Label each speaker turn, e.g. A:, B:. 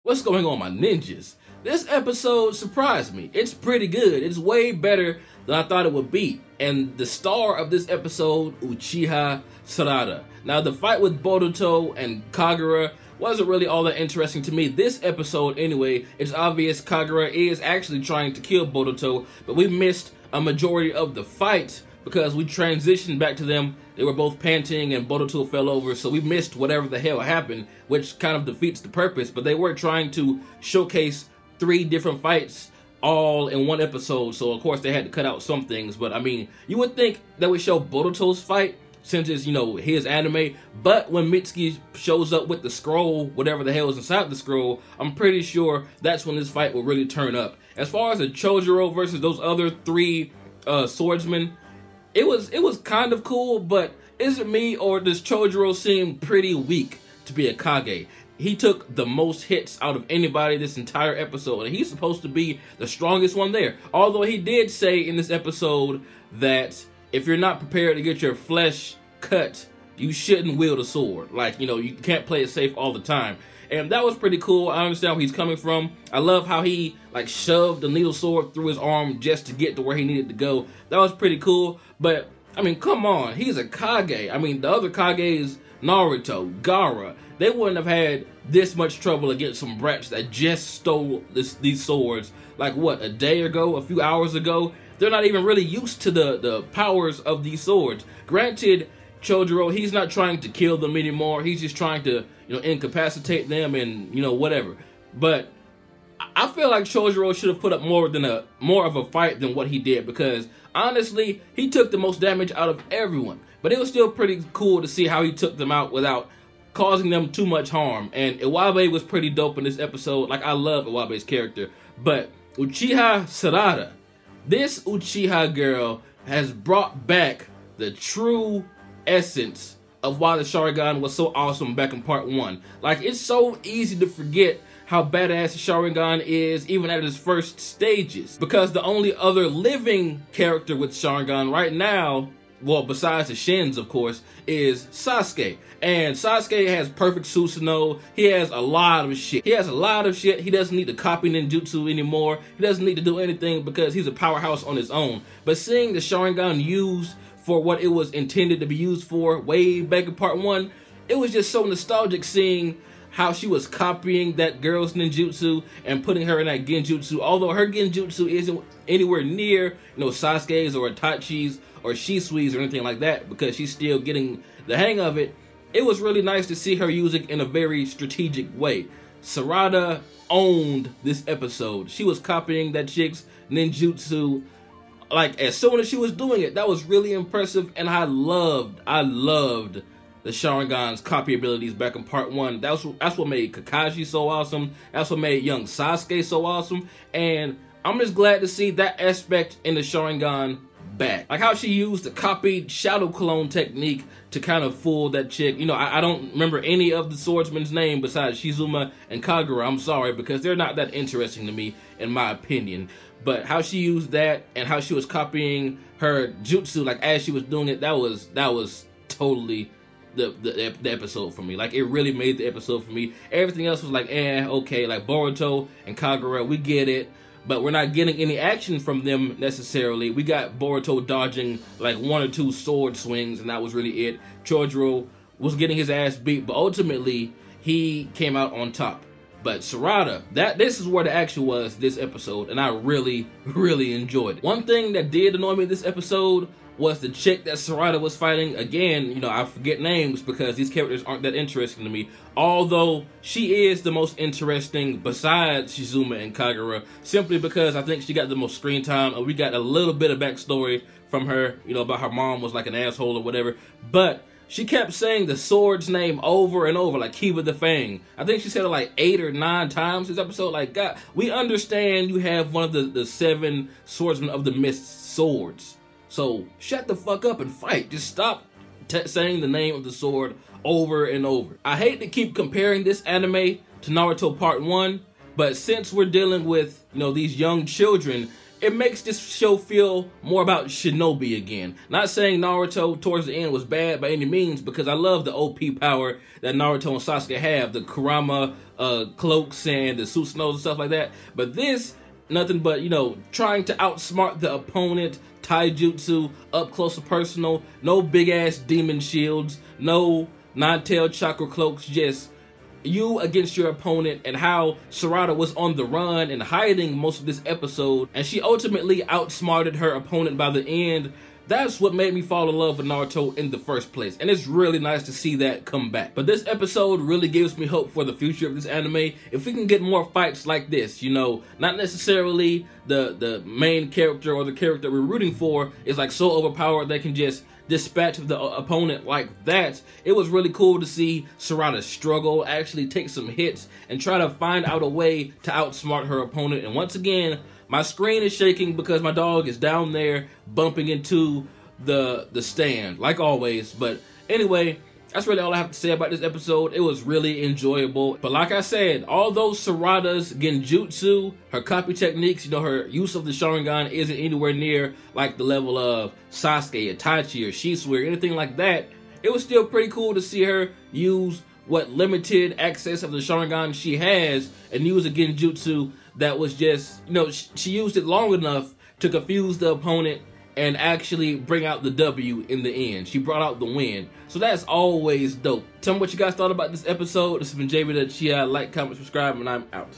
A: What's going on, my ninjas? This episode surprised me. It's pretty good. It's way better than I thought it would be. And the star of this episode, Uchiha Sarada. Now, the fight with Boruto and Kagura wasn't really all that interesting to me. This episode, anyway, it's obvious Kagura is actually trying to kill Boruto, but we missed a majority of the fight because we transitioned back to them. They were both panting and Boruto fell over, so we missed whatever the hell happened, which kind of defeats the purpose. But they were trying to showcase 3 different fights all in one episode, so of course they had to cut out some things. But I mean, you would think that would show Boruto's fight since it's, you know, his anime. But when Mitsuki shows up with the scroll, whatever the hell is inside the scroll, I'm pretty sure that's when this fight will really turn up. As far as the Chojuro versus those other 3 swordsmen, it was kind of cool, but is it me or does Chojuro seem pretty weak to be a Kage? He took the most hits out of anybody this entire episode, and he's supposed to be the strongest one there. Although he did say in this episode that if you're not prepared to get your flesh cut, you shouldn't wield a sword. Like, you know, you can't play it safe all the time. And that was pretty cool. I understand where he's coming from. I love how he, like, shoved the needle sword through his arm just to get to where he needed to go. That was pretty cool. But, I mean, come on. He's a Kage. I mean, the other Kages, Naruto, Gaara, they wouldn't have had this much trouble against some brats that just stole these swords, like, what, a day ago, a few hours ago? They're not even really used to the powers of these swords. Granted, Chojuro, he's not trying to kill them anymore. He's just trying to, you know, incapacitate them and, you know, whatever. But I feel like Chojuro should have put up more of a fight than what he did, because honestly, he took the most damage out of everyone. But it was still pretty cool to see how he took them out without causing them too much harm. And Iwabe was pretty dope in this episode. Like, I love Iwabe's character. But Uchiha Sarada, this Uchiha girl has brought back the true essence of why the Sharingan was so awesome back in part 1. Like, it's so easy to forget how badass the Sharingan is even at its first stages, because the only other living character with Sharingan right now, well, besides the Shins, of course, is Sasuke. And Sasuke has perfect Susanoo. He has a lot of shit. He doesn't need to copy ninjutsu anymore. He doesn't need to do anything because he's a powerhouse on his own. But seeing the Sharingan used for what it was intended to be used for way back in part 1, it was just so nostalgic seeing how she was copying that girl's ninjutsu and putting her in that genjutsu. Although her genjutsu isn't anywhere near, you know, Sasuke's or Itachi's or Shisui's or anything like that, because she's still getting the hang of it. It was really nice to see her use it in a very strategic way. Sarada owned this episode. She was copying that chick's ninjutsu, like, as soon as she was doing it. That was really impressive, and I loved the Sharingan's copy abilities back in part 1. That's what made Kakashi so awesome. That's what made young Sasuke so awesome. And I'm just glad to see that aspect in the Sharingan back. Like how she used the copied shadow clone technique to kind of fool that chick. You know, I don't remember any of the swordsmen's name besides Shizuma and Kagura. I'm sorry, because they're not that interesting to me, in my opinion. But how she used that and how she was copying her jutsu, like, as she was doing it, that was totally the episode for me. Like, it really made the episode for me. Everything else was like, okay, like Boruto and Kagura, we get it, but we're not getting any action from them necessarily. We got Boruto dodging like 1 or 2 sword swings, and that was really it. Chojuro was getting his ass beat, but ultimately he came out on top. But Sarada, this is where the action was this episode, and I really, really enjoyed it. One thing that did annoy me this episode was the chick that Sarada was fighting. Again, you know, I forget names because these characters aren't that interesting to me. Although she is the most interesting besides Shizuma and Kagura, simply because I think she got the most screen time, and we got a little bit of backstory from her, you know, about her mom was like an asshole or whatever. But she kept saying the sword's name over and over, like Kiba the Fang. I think she said it like 8 or 9 times this episode. Like, God, we understand you have one of the 7 swordsmen of the mist swords. So shut the fuck up and fight. Just stop saying the name of the sword over and over. I hate to keep comparing this anime to Naruto Part 1, but since we're dealing with, you know, these young children, it makes this show feel more about Shinobi again. Not saying Naruto towards the end was bad by any means, because I love the OP power that Naruto and Sasuke have, the Kurama cloaks and the Susanos and stuff like that. But this, nothing but, you know, trying to outsmart the opponent, taijutsu, up close and personal, no big ass demon shields, no nine-tailed chakra cloaks, just you against your opponent, and how Sarada was on the run and hiding most of this episode, and she ultimately outsmarted her opponent by the end. That's what made me fall in love with Naruto in the first place, and it's really nice to see that come back. But this episode really gives me hope for the future of this anime. If we can get more fights like this, you know, not necessarily the main character or the character we're rooting for is like so overpowered they can just dispatch the opponent like that. It was really cool to see Sarada struggle, actually take some hits, and try to find out a way to outsmart her opponent. And once again, my screen is shaking because my dog is down there bumping into the stand, like always. But anyway, that's really all I have to say about this episode. It was really enjoyable. But like I said, although Sarada's genjutsu, her copy techniques, you know, her use of the Sharingan isn't anywhere near like the level of Sasuke, Itachi, or Shisui, or anything like that, it was still pretty cool to see her use what limited access of the Sharingan she has and use a genjutsu that was just, you know, she used it long enough to confuse the opponent and actually bring out the W in the end. She brought out the win. So that's always dope. Tell me what you guys thought about this episode. This has been JB the Uchiha. Like, comment, subscribe, and I'm out.